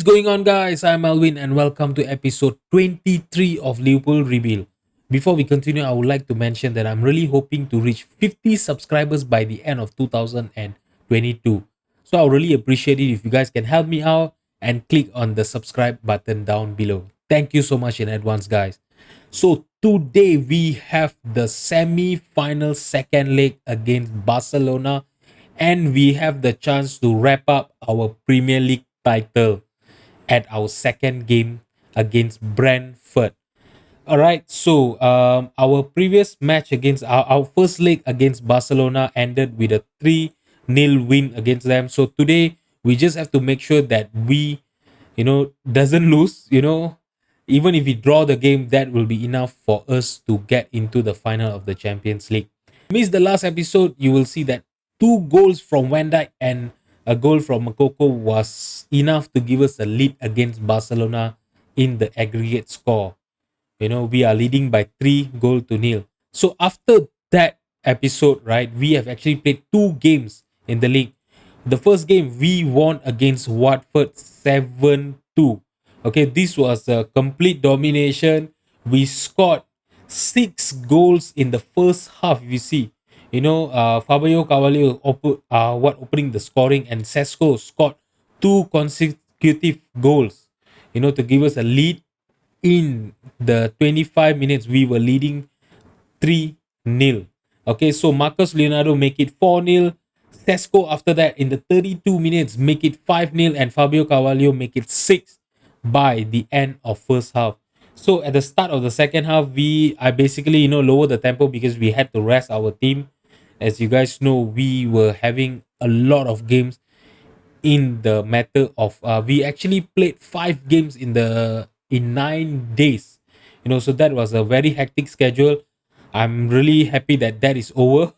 going on, guys? I'm Alvin, and welcome to episode 23 of Liverpool Reveal. Before we continue, I would like to mention that I'm really hoping to reach 50 subscribers by the end of 2022. So I'll really appreciate it if you guys can help me out and click on the subscribe button down below. Thank you so much in advance, guys. So today we have the semi-final second leg against Barcelona, and we have the chance to wrap up our Premier League title at our second game against Brentford. All right, so our previous match against our first leg against Barcelona ended with a 3-0 win against them. So today we just have to make sure that we, doesn't lose. Even if we draw the game, that will be enough for us to get into the final of the Champions League. Missed the last episode, you will see that two goals from Van Dijk and a goal from Makoko was enough to give us a lead against Barcelona in the aggregate score. We are leading by 3-0. So after that episode, right, we have actually played two games in the league. The first game we won against Watford 7-2. Okay, this was a complete domination. We scored 6 goals in the first half. If you see, Fabio Carvalho opening the scoring, and Sesko scored two consecutive goals. To give us a lead in the 25 minutes. We were leading 3-0. Okay, so Marcus Leonardo make it 4-0. Sesko after that in the 32 minutes make it 5-0, and Fabio Carvalho make it 6 by the end of first half. So at the start of the second half, I basically lower the tempo because we had to rest our team. As you guys know, we were having a lot of games in the matter of we actually played 5 games in 9 days. So that was a very hectic schedule. I'm really happy that that is over.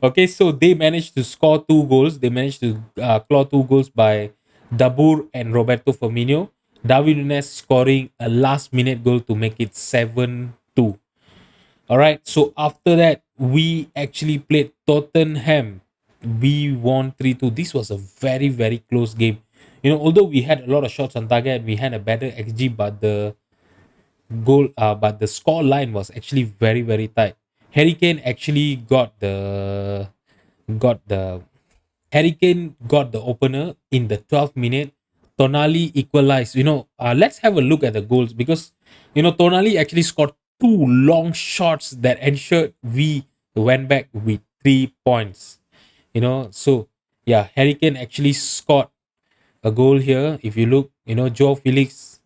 Okay, so they managed to score 2 goals. They managed to claw 2 goals by Dabur and Roberto Firmino. David Nunes scoring a last minute goal to make it 7-2. All right, so after that, we actually played Tottenham. We won 3-2. This was a very, very close game. Although we had a lot of shots on target and we had a better XG, but the score line was actually very, very tight. Harry Kane actually got the Harry Kane got the opener in the 12th minute. Tonali equalized. Let's have a look at the goals, because Tonali actually scored two long shots that ensured we went back with 3 points. So yeah, Harry Kane actually scored a goal here. If you look, Joe Felix,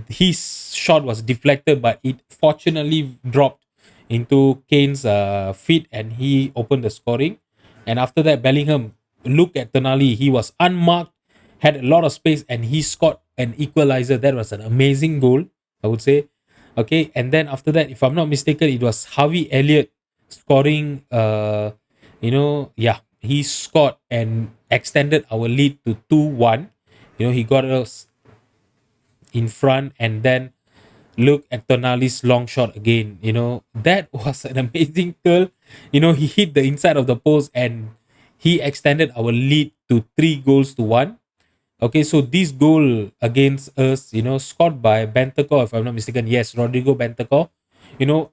his shot was deflected, but it fortunately dropped into Kane's feet, and he opened the scoring. And after that, Bellingham, look at Tonali, he was unmarked, had a lot of space, and he scored an equalizer. That was an amazing goal, I would say. Okay, and then after that, if I'm not mistaken, it was Harvey Elliott scoring. He scored and extended our lead to 2-1. He got us in front, and then look at Tonali's long shot again. That was an amazing curl. He hit the inside of the post, and he extended our lead to 3-1. Okay, so this goal against us, scored by Bentancur, if I'm not mistaken. Yes, Rodrigo Bentancur.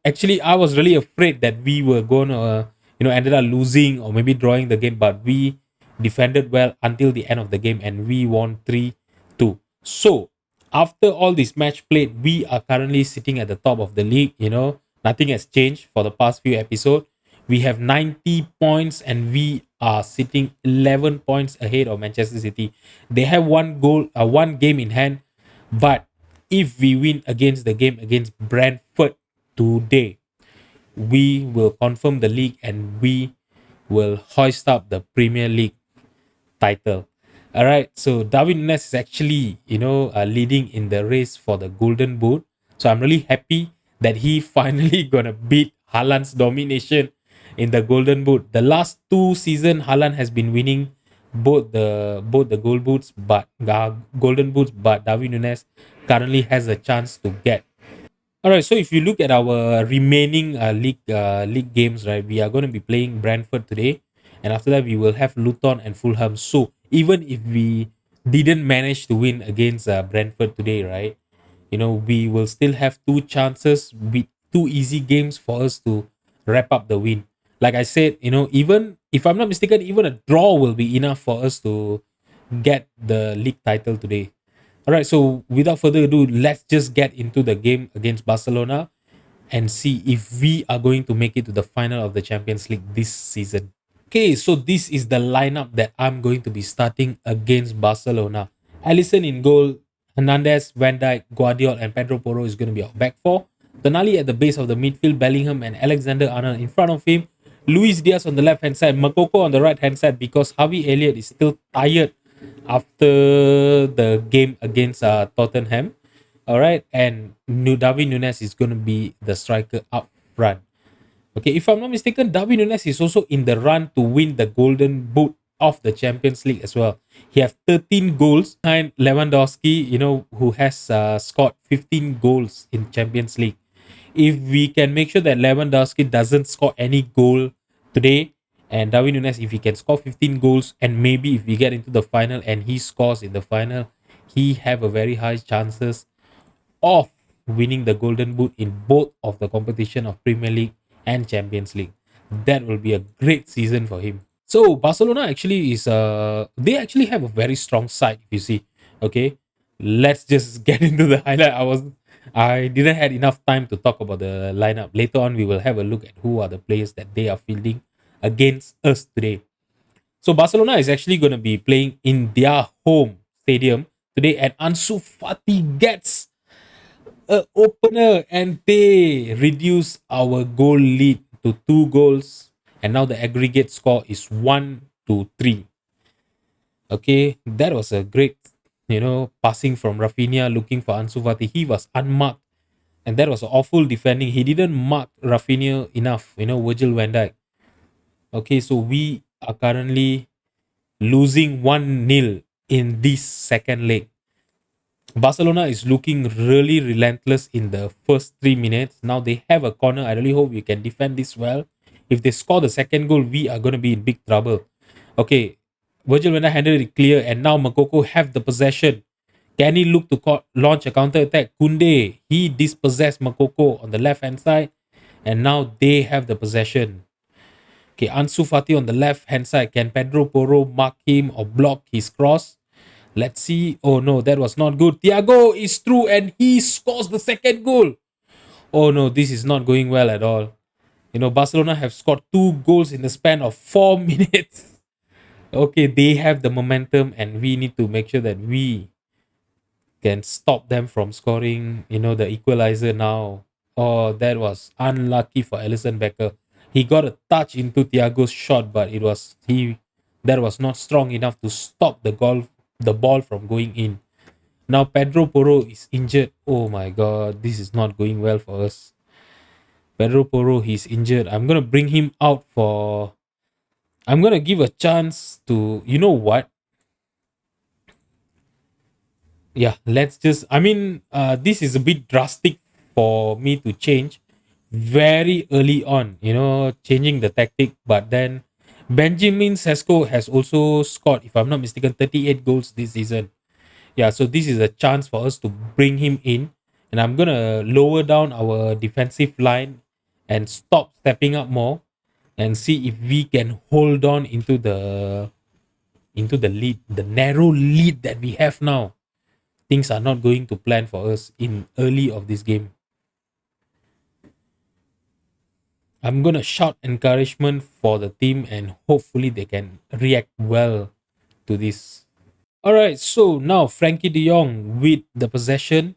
Actually, I was really afraid that we were going to, ended up losing or maybe drawing the game, but we defended well until the end of the game, and we won 3-2. So, after all this match played, we are currently sitting at the top of the league. Nothing has changed for the past few episodes. We have 90 points, and we are sitting 11 points ahead of Manchester City. They have one game in hand, but if we win against the game against Brentford today, we will confirm the league and we will hoist up the Premier League title. All right, so David Nunes is actually, leading in the race for the Golden Boot. So I'm really happy that he finally gonna beat Haaland's domination in the Golden Boot. The last 2 seasons, Haaland has been winning both the Gold Boots, but Golden Boots, but David Nunes currently has a chance to get. All right, so if you look at our remaining league games, right, we are going to be playing Brentford today, and after that we will have Luton and Fulham. So even if we didn't manage to win against Brentford today, right? We will still have two chances with two easy games for us to wrap up the win. Like I said, even if I'm not mistaken, even a draw will be enough for us to get the league title today. All right, so without further ado, let's just get into the game against Barcelona and see if we are going to make it to the final of the Champions League this season. Okay, so this is the lineup that I'm going to be starting against Barcelona. Alisson in goal, Hernandez, Van Dijk, Guardiola, and Pedro Porro is going to be our back four. Tonali at the base of the midfield, Bellingham and Alexander Arnold in front of him. Luis Diaz on the left hand side, Makoko on the right hand side because Harvey Elliott is still tired after the game against Tottenham. All right, and David Nunes is going to be the striker up front. Okay, if I'm not mistaken, Darwin Nunes is also in the run to win the Golden Boot of the Champions League as well. He has 13 goals behind Lewandowski, who has scored 15 goals in Champions League. If we can make sure that Lewandowski doesn't score any goal today, and Darwin Nunes, if he can score 15 goals, and maybe if we get into the final and he scores in the final, he have a very high chances of winning the Golden Boot in both of the competition of Premier League and Champions League. That will be a great season for him. So Barcelona actually is they actually have a very strong side if you see. Okay, let's just get into the highlight. I didn't had enough time to talk about the lineup. Later on, we will have a look at who are the players that they are fielding against us today. So Barcelona is actually going to be playing in their home stadium today, and Ansu Fati gets a opener and they reduce our goal lead to 2 goals, and now the aggregate score is 1-3. Okay, that was a great passing from Rafinha looking for Ansu Fati. He was unmarked, and that was awful defending. He didn't mark Rafinha enough, Virgil van Dijk. Okay, so we are currently losing 1-0 in this second leg. Barcelona is looking really relentless in the first 3 minutes. Now they have a corner. I really hope we can defend this well. If they score the second goal, we are going to be in big trouble. Okay, Virgil van Dijk handled it clear, and now Makoko have the possession. Can he look to launch a counter attack? Kunde, he dispossessed Makoko on the left hand side, and now they have the possession. Okay, Ansu Fati on the left hand side. Can Pedro Porro mark him or block his cross? Let's see. Oh no, that was not good. Thiago is through and he scores the second goal. Oh no, this is not going well at all. Barcelona have scored 2 goals in the span of 4 minutes. Okay, they have the momentum and we need to make sure that we can stop them from scoring, the equalizer now. Oh, that was unlucky for Alisson Becker. He got a touch into Thiago's shot, but that was not strong enough to stop the ball from going in. Now Pedro Porro is injured. Oh my god, this is not going well for us. Pedro Porro, he's injured. I'm gonna give a chance to, what? Yeah, this is a bit drastic for me to change very early on, changing the tactic. But then Benjamin Sesko has also scored, if I'm not mistaken, 38 goals this season. Yeah, so this is a chance for us to bring him in, and I'm gonna lower down our defensive line and stop stepping up more and see if we can hold on into the lead, the narrow lead that we have now. Things are not going to plan for us in early of this game. I'm gonna shout encouragement for the team and hopefully they can react well to this. All right, so now Frankie De Jong with the possession.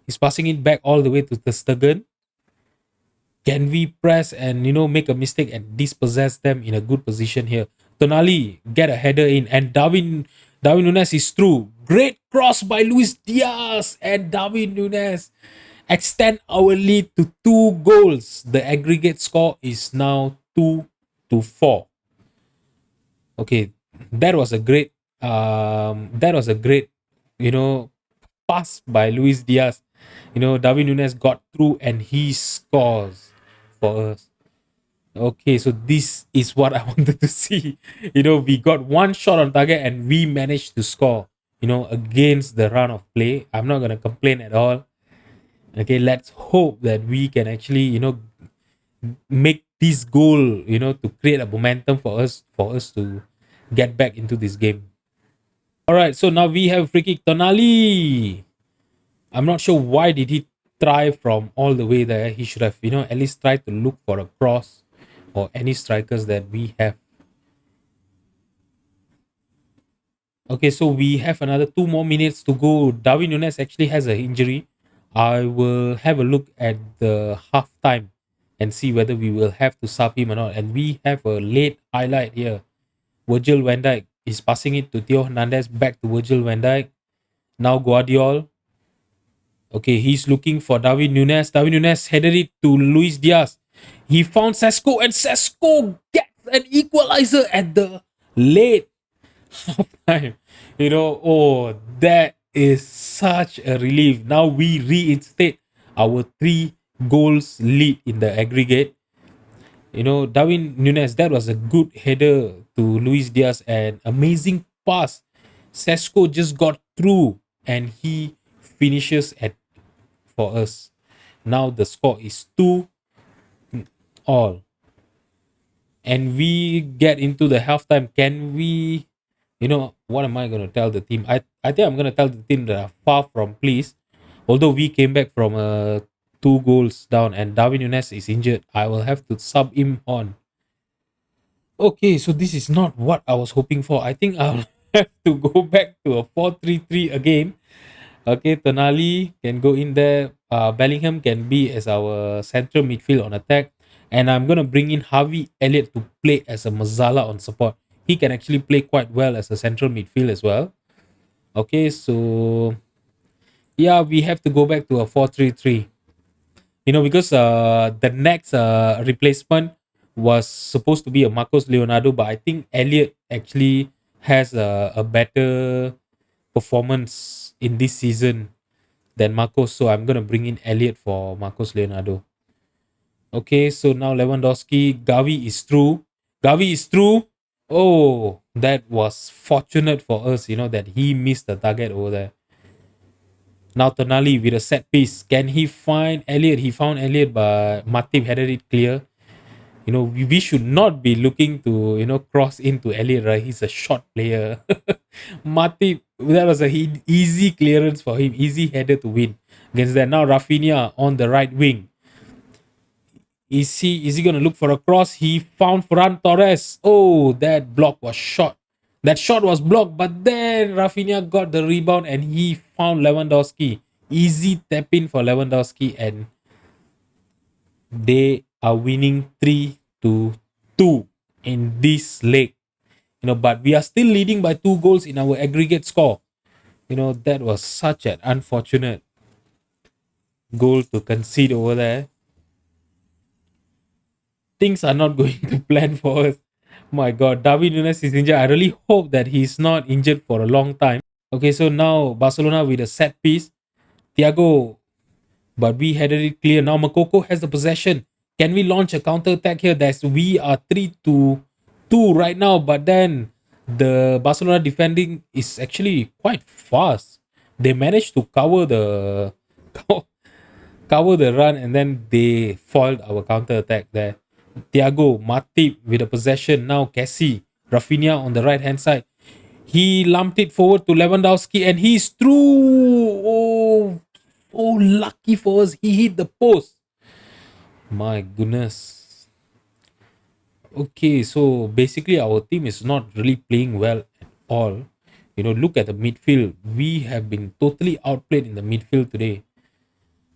He's passing it back all the way to the Stegen. Can we press and make a mistake and dispossess them in a good position here? Tonali get a header in, and Darwin Nunes is through. Great cross by Luis Diaz, and Darwin Nunes extend our lead to 2 goals. The aggregate score is now 2-4. Okay, that was a great you know pass by Luis Diaz. Darwin Nunes got through and he scores for us. Okay, so this is what I wanted to see. We got one shot on target and we managed to score. against the run of play. I'm not gonna complain at all. Okay, let's hope that we can actually, make this goal, to create a momentum for us to get back into this game. All right, so now we have free kick Tonali. I'm not sure why did he try from all the way there. He should have, at least tried to look for a cross or any strikers that we have. Okay, so we have another 2 more minutes to go. Darwin Nunes actually has an injury. I will have a look at the half time and see whether we will have to sub him or not. And we have a late highlight here. Virgil van Dijk is passing it to Theo Hernandez, back to Virgil van Dijk. Now Guardiola. Okay, he's looking for Darwin Nunes. Darwin Nunes headed it to Luis Diaz. He found Sesko, and Sesko gets an equalizer at the late halftime. Oh, that is such a relief. Now we reinstate our 3 goals lead in the aggregate. Darwin Nunes, that was a good header to Luis Diaz, and amazing pass. Sesko just got through and he finishes at for us. Now the score is 2-all. And we get into the halftime. Can we, what am I going to tell the team? I think I'm going to tell the team that are far from pleased. Although we came back from 2 goals down and Darwin Nunes is injured, I will have to sub him on. Okay, so this is not what I was hoping for. I think I'll have to go back to a 4-3-3 again. Okay, Tonali can go in there. Bellingham can be as our central midfield on attack. And I'm going to bring in Harvey Elliott to play as a Mazala on support. He can actually play quite well as a central midfield as well. Okay, so yeah, we have to go back to a 4-3-3. Because the next replacement was supposed to be a Marcos Leonardo, but I think Elliott actually has a better performance in this season than Marcos. So I'm gonna bring in Elliott for Marcos Leonardo. Okay, so now Lewandowski, Gavi is through. Gavi is through. Oh, that was fortunate for us, that he missed the target over there. Now Tonali with a set piece. Can he find Elliot? He found Elliot, but Matip headed it clear. We should not be looking to, cross into Elliot, right? He's a short player. Matip, that was a easy clearance for him, easy header to win against that. Now Rafinha on the right wing. Is he gonna look for a cross? He found Ferran Torres. Oh, that block was shot. That shot was blocked, but then Rafinha got the rebound and he found Lewandowski. Easy tap in for Lewandowski, and they are winning 3-2 in this leg. But we are still leading by 2 goals in our aggregate score. That was such an unfortunate goal to concede over there. Things are not going to plan for us. My God, Darwin Nunes is injured. I really hope that he's not injured for a long time. Okay, so now Barcelona with a set piece. Thiago, but we headed it clear. Now Makoko has the possession. Can we launch a counter attack here? We are 3-2 right now, but then the Barcelona defending is actually quite fast. They managed to cover the run, and then they foiled our counter attack there. Thiago, Matip with the possession. Now Cassie, Rafinha on the right hand side. He lumped it forward to Lewandowski and he's through. Oh, lucky for us. He hit the post. My goodness. Okay, so basically our team is not really playing well at all. Look at the midfield. We have been totally outplayed in the midfield today.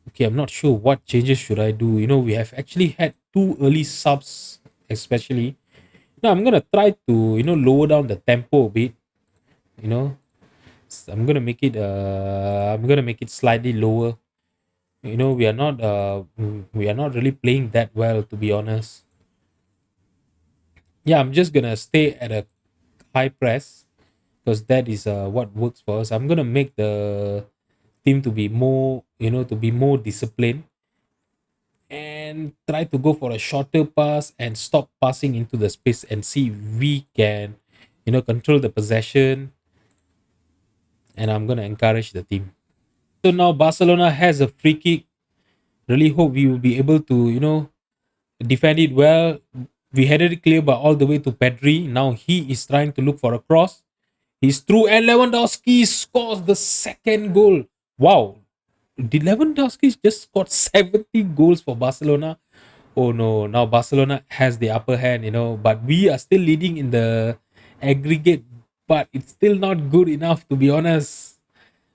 Okay, I'm not sure what changes should I do. We have actually had 2 early subs, especially. Now I'm gonna try to lower down the tempo a bit. You know, I'm gonna make it slightly lower. We are not really playing that well, to be honest. Yeah, I'm just gonna stay at a high press because that is what works for us. I'm gonna make the team to be more, to be more disciplined and try to go for a shorter pass and stop passing into the space and see if we can, control the possession. and I'm gonna encourage the team. So now Barcelona has a free kick. Really hope we will be able to, defend it well. We headed it clear but all the way to Pedri. Now he is trying to look for a cross. He's through and Lewandowski scores the second goal. Wow. Did Lewandowski just scored 70 goals for Barcelona? Oh no, now Barcelona has the upper hand, but we are still leading in the aggregate, but it's still not good enough to be honest.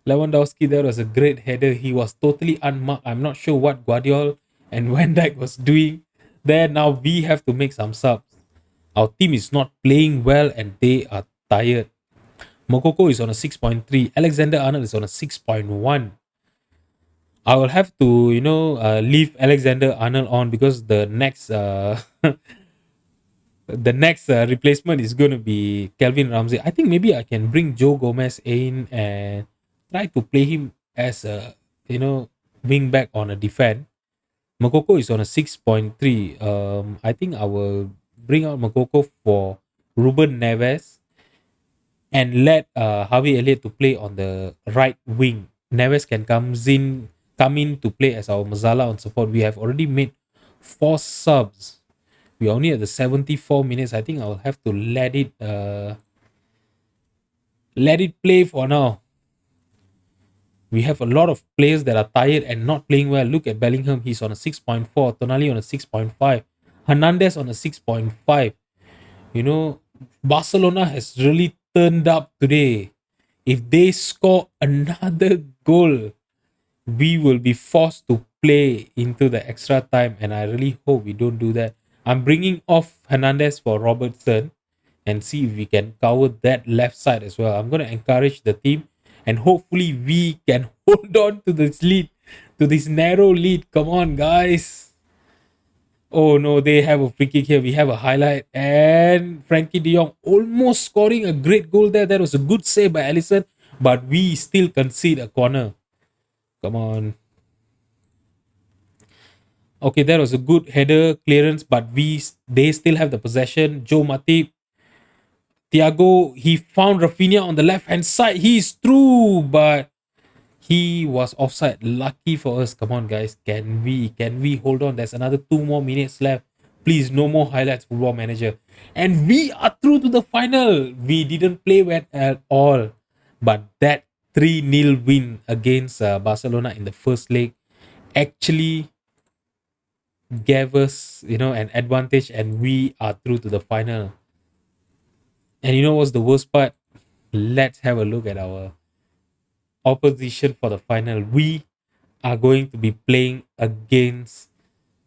Lewandowski, there was a great header. He was totally unmarked. I'm not sure what Guardiola and Van Dijk was doing there. Now we have to make some subs. Our team is not playing well and they are tired. Mokoko is on a 6.3. Alexander Arnold is on a 6.1. I will have to, leave Alexander Arnold on because the next replacement is going to be Kelvin Ramsey. I think maybe I can bring Joe Gomez in and try to play him as a, wing back on a defend. Makoko is on a 6.3. I think I will bring out Makoko for Ruben Neves and let Harvey Elliott to play on the right wing. Neves can come in to play as our Mazala on support. We have already made 4 subs. We are only at the 74 minutes. I think I'll have to let it play for now. We have a lot of players that are tired and not playing well. Look at Bellingham, he's on a 6.4, Tonali on a 6.5, Hernandez on a 6.5. Barcelona has really turned up today. If they score another goal, we will be forced to play into the extra time, and I really hope we don't do that. I'm bringing off Hernandez for Robertson and see if we can cover that left side as well. I'm going to encourage the team and hopefully we can hold on to this lead, to this narrow lead. Come on, guys. Oh no, they have a free kick here. We have a highlight and Frankie de Jong almost scoring a great goal there. That was a good save by Alisson, but we still concede a corner. Come on. Okay, that was a good header clearance, but they still have the possession. Joe Matip, Thiago, he found Rafinha on the left hand side. He's through, but he was offside. Lucky for us. Come on, guys. Can we hold on? There's another 2 more minutes left. Please, no more highlights, Football Manager. And we are through to the final. We didn't play well at all, but that 3-0 win against Barcelona in the first leg actually gave us, an advantage, and we are through to the final. And you know what's the worst part? Let's have a look at our opposition for the final. We are going to be playing against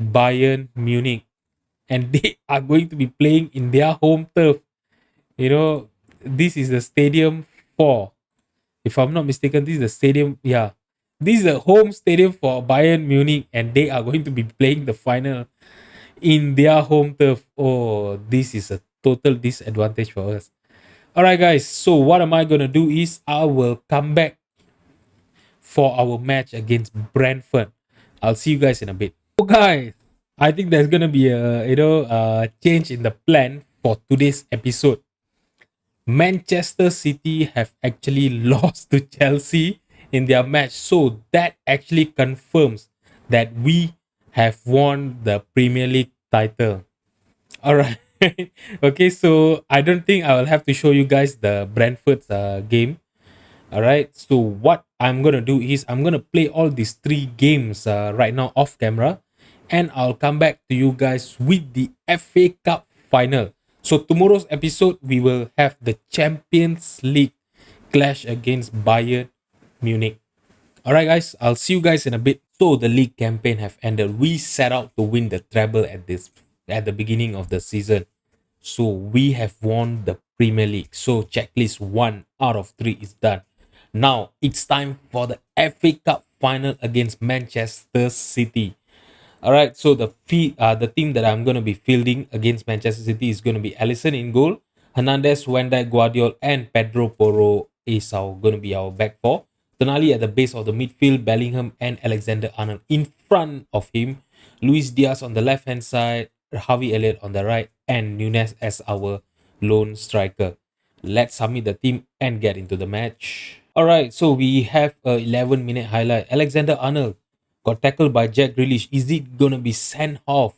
Bayern Munich, and they are going to be playing in their home turf. This is the stadium for, if I'm not mistaken, this is the stadium. Yeah, this is the home stadium for Bayern Munich, and they are going to be playing the final in their home turf. Oh, this is a total disadvantage for us. All right, guys. So what am I gonna do is I will come back for our match against Brentford. I'll see you guys in a bit. So guys, I think there's gonna be a change in the plan for today's episode. Manchester City have actually lost to Chelsea in their match, so that actually confirms that we have won the Premier League title. All right. Okay, so I don't think I will have to show you guys the Brentford's game. All right. So what I'm gonna do is I'm gonna play all these 3 games right now off camera, and I'll come back to you guys with the FA Cup final. So tomorrow's episode we will have the Champions League clash against Bayern Munich. All right, guys. I'll see you guys in a bit. So the league campaign have ended. We set out to win the treble at the beginning of the season. So we have won the Premier League. So checklist 1 out of 3 is done. Now it's time for the FA Cup final against Manchester City. All right, so the team that I'm going to be fielding against Manchester City is going to be Alisson in goal, Hernandez, Van Dijk, Guardiola, and Pedro Porro is going to be our back four. Tonali at the base of the midfield, Bellingham and Alexander Arnold in front of him, Luis Diaz on the left hand side, Harvey Elliott on the right, and Nunes as our lone striker. Let's submit the team and get into the match. All right, so we have a 11-minute highlight. Alexander Arnold got tackled by Jack Grealish. Is it gonna be sent off?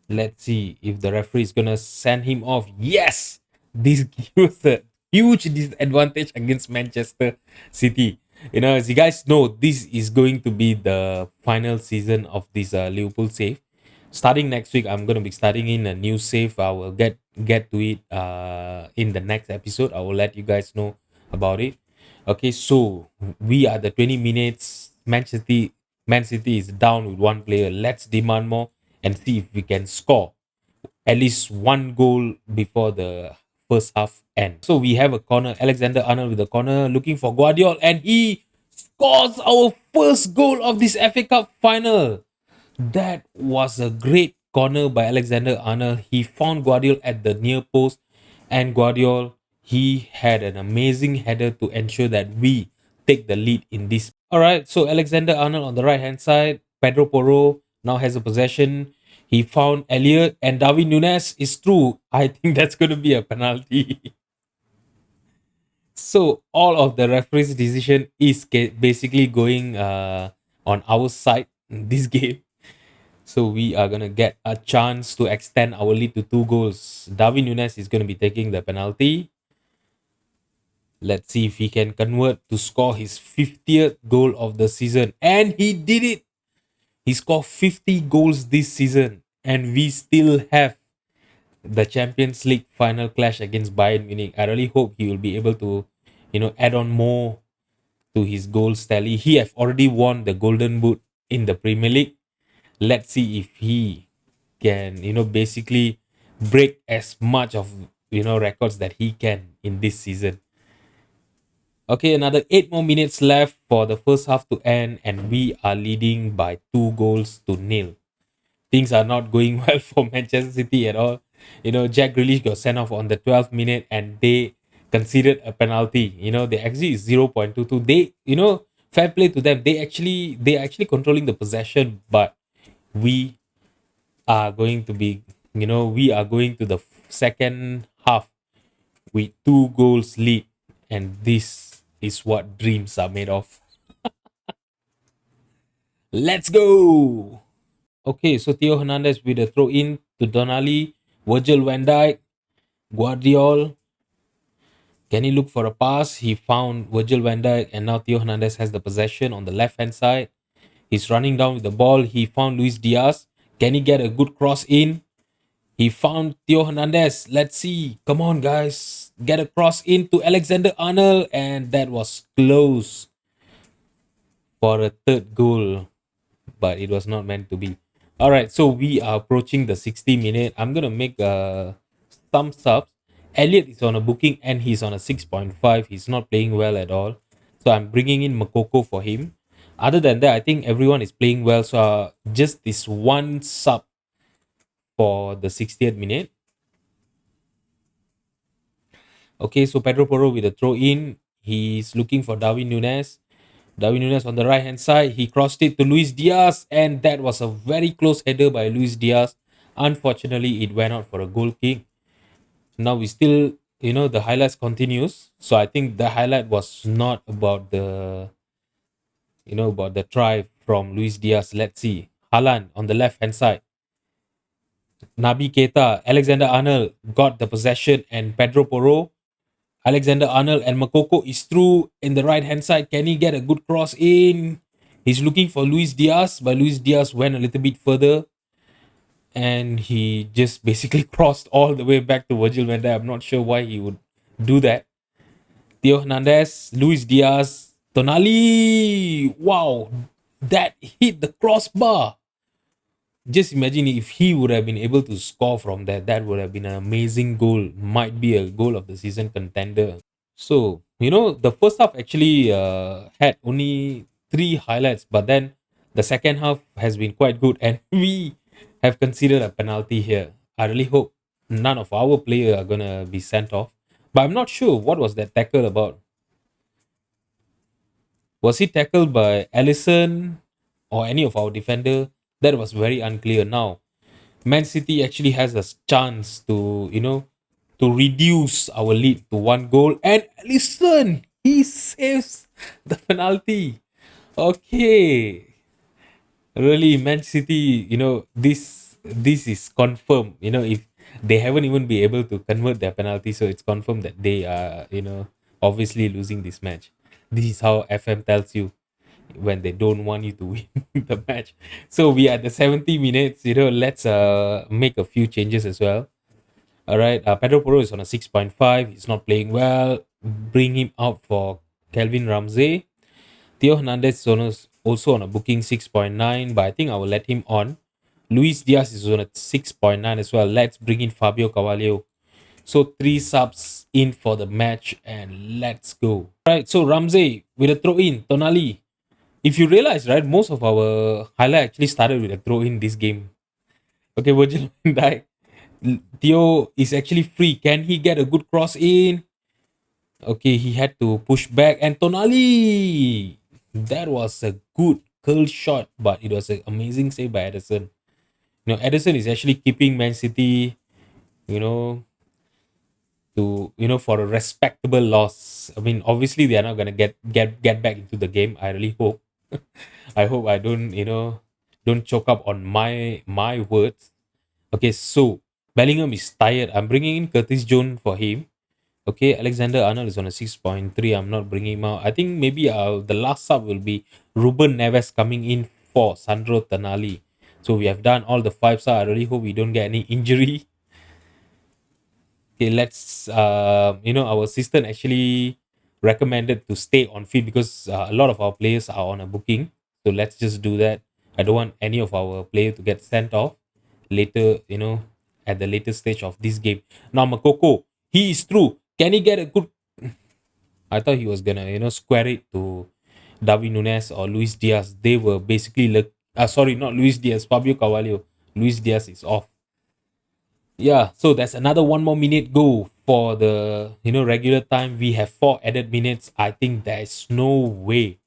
Let's see if the referee is gonna send him off. Yes, this gives a huge disadvantage against Manchester City. You know, as you guys know, this is going to be the final season of this Liverpool save. Starting next week, I'm gonna be starting in a new save. I will get to it in the next episode. I will let you guys know about it. Okay, so we are the 20 minutes. Man City is down with one player. Let's demand more and see if we can score at least one goal before the first half end. So we have a corner, Alexander Arnold with the corner looking for Guardiola, and he scores our first goal of this FA Cup final. That was a great corner by Alexander Arnold. He found Guardiola at the near post, and Guardiola, he had an amazing header to ensure that we take the lead in this. All right, so Alexander Arnold on the right hand side, Pedro Porro now has a possession. He found Elliot, and Darwin Nunes is through. I think that's going to be a penalty. So all of the referee's decision is basically going on our side in this game. So we are gonna get a chance to extend our lead to 2 goals. Darwin Nunes is gonna be taking the penalty. Let's see if he can convert to score his 50th goal of the season. And he did it. He scored 50 goals this season. And we still have the Champions League final clash against Bayern Munich. I really hope he will be able to, add on more to his goals tally. He have already won the Golden Boot in the Premier League. Let's see if he can, basically break as much of, records that he can in this season. Okay, another 8 more minutes left for the first half to end, and we are leading by 2 goals to nil. Things are not going well for Manchester City at all. Jack Grealish got sent off on the 12th minute, and they considered a penalty. The XG is 0.22. They, fair play to them. They actually controlling the possession, but we are going to be, we are going to the second half with 2 goals lead, and this is what dreams are made of. Let's go. Okay, so Theo Hernandez with a throw in to Donnelly, Virgil van Dijk, Guardiola. Can he look for a pass? He found Virgil van Dijk, and now Theo Hernandez has the possession on the left hand side. He's running down with the ball. He found Luis Diaz. Can he get a good cross in? He found Theo Hernandez. Let's see. Come on, guys. Get a cross into Alexander Arnold. And that was close for a third goal. But it was not meant to be. All right. So we are approaching the 60 minute. I'm going to make some subs. Elliot is on a booking and he's on a 6.5. He's not playing well at all. So I'm bringing in Makoko for him. Other than that, I think everyone is playing well. So just this one sub for the 60th minute. Okay, so Pedro Porro with a throw in. He's looking for Darwin Nunes. Darwin Nunes on the right hand side. He crossed it to Luis Diaz, and that was a very close header by Luis Diaz. Unfortunately, it went out for a goal kick. Now we still, the highlights continues. So I think the highlight was not about the try from Luis Diaz. Let's see. Haaland on the left hand side. Naby Keita, Alexander Arnold got the possession, and Pedro Porro, Alexander Arnold and Makoko is through in the right hand side. Can he get a good cross in? He's looking for Luis Diaz, but Luis Diaz went a little bit further, and he just basically crossed all the way back to Virgil van Dijk. I'm not sure why he would do that. Theo Hernandez, Luis Diaz, Tonali. Wow, that hit the crossbar. Just imagine if he would have been able to score from that. That would have been an amazing goal. Might be a goal of the season contender. So, the first half actually had only 3 highlights, but then the second half has been quite good, and we have considered a penalty here. I really hope none of our players are gonna be sent off. But I'm not sure what was that tackle about. Was he tackled by Allison or any of our defender? That was very unclear. Now, Man City actually has a chance to, to reduce our lead to 1 goal. And listen, he saves the penalty. Okay, really, Man City, this is confirmed. If they haven't even been able to convert their penalty, so it's confirmed that they are, obviously losing this match. This is how FM tells you when they don't want you to win the match. So we are at the 70 minutes. Let's make a few changes as well. All right, Pedro Porro is on a 6.5. He's not playing well. Bring him out for Kelvin Ramsey. Theo Hernandez is also on a booking 6.9, but I think I will let him on. Luis Diaz is on a 6.9 as well. Let's bring in Fabio Carvalho. So three subs in for the match and let's go. Right, so Ramsey with a throw in, Tonali. If you realize, right, most of our highlight actually started with a throw in this game. Okay, Virgil van Dijk. Theo is actually free. Can he get a good cross in? Okay, he had to push back. And Tonali! That was a good curl shot, but it was an amazing save by Edison. Edison is actually keeping Man City, you know, for a respectable loss. I mean, obviously they are not gonna get back into the game. I really hope. I hope I don't choke up on my words. Okay, so Bellingham is tired. I'm bringing in Curtis Jones for him. Okay, Alexander Arnold is on a 6.3. I'm not bringing him out. I think maybe the last sub will be Ruben Neves coming in for Sandro Tonali. So we have done all the five star. I really hope we don't get any injury. Okay, let's our assistant actually recommended to stay on field because a lot of our players are on a booking. So let's just do that. I don't want any of our players to get sent off later, at the later stage of this game. Now Makoko, he is through. Can he get a good? I thought he was gonna, square it to David Nunes or Luis Diaz. They were basically like, sorry, not Luis Diaz, Fabio Carvalho. Luis Diaz is off. Yeah, so there's another 1 more minute go for the regular time. We have 4 added minutes. I think there's no way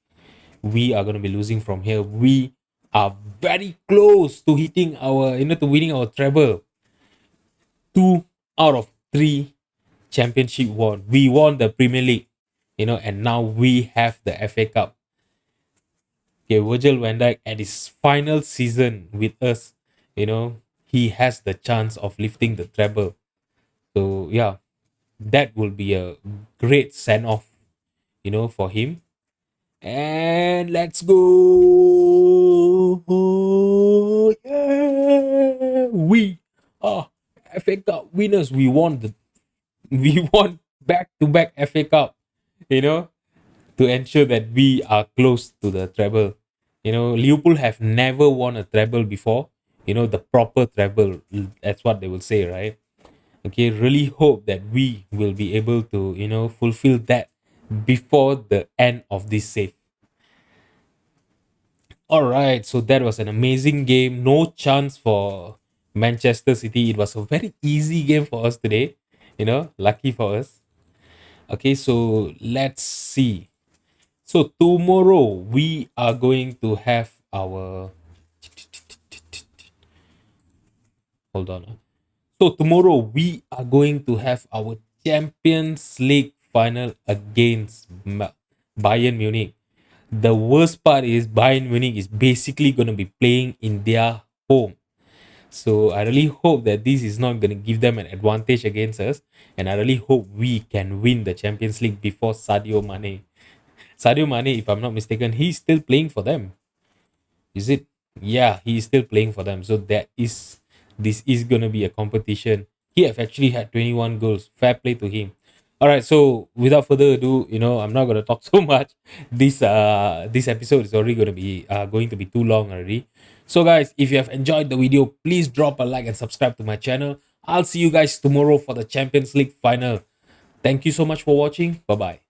we are gonna be losing from here. We are very close to hitting our to winning our treble. 2 out of 3 championship won. We won the Premier League, and now we have the FA Cup. Okay, Virgil van Dijk at his final season with us, he has the chance of lifting the treble. So yeah, that will be a great send off, for him. And let's go! Yeah! We are FA Cup winners. We won back to back FA Cup. You know, to ensure that we are close to the treble. Liverpool have never won a treble before. The proper treble. That's what they will say, right? Okay, really hope that we will be able to, fulfill that before the end of this save. All right, so that was an amazing game. No chance for Manchester City. It was a very easy game for us today. Lucky for us. Okay, so let's see. So tomorrow we are going to have our hold on. So tomorrow we are going to have our Champions League final against Bayern Munich. The worst part is Bayern Munich is basically going to be playing in their home. So I really hope that this is not going to give them an advantage against us. And I really hope we can win the Champions League before Sadio Mane. Sadio Mane, if I'm not mistaken, he's still playing for them. Is it? Yeah, he's still playing for them. So this is gonna be a competition. He have actually had 21 goals. Fair play to him. All right, so without further ado, I'm not gonna talk so much. This episode is already going to be too long already. So guys, if you have enjoyed the video, please drop a like and subscribe to my channel. I'll see you guys tomorrow for the Champions League final. Thank you so much for watching. Bye bye.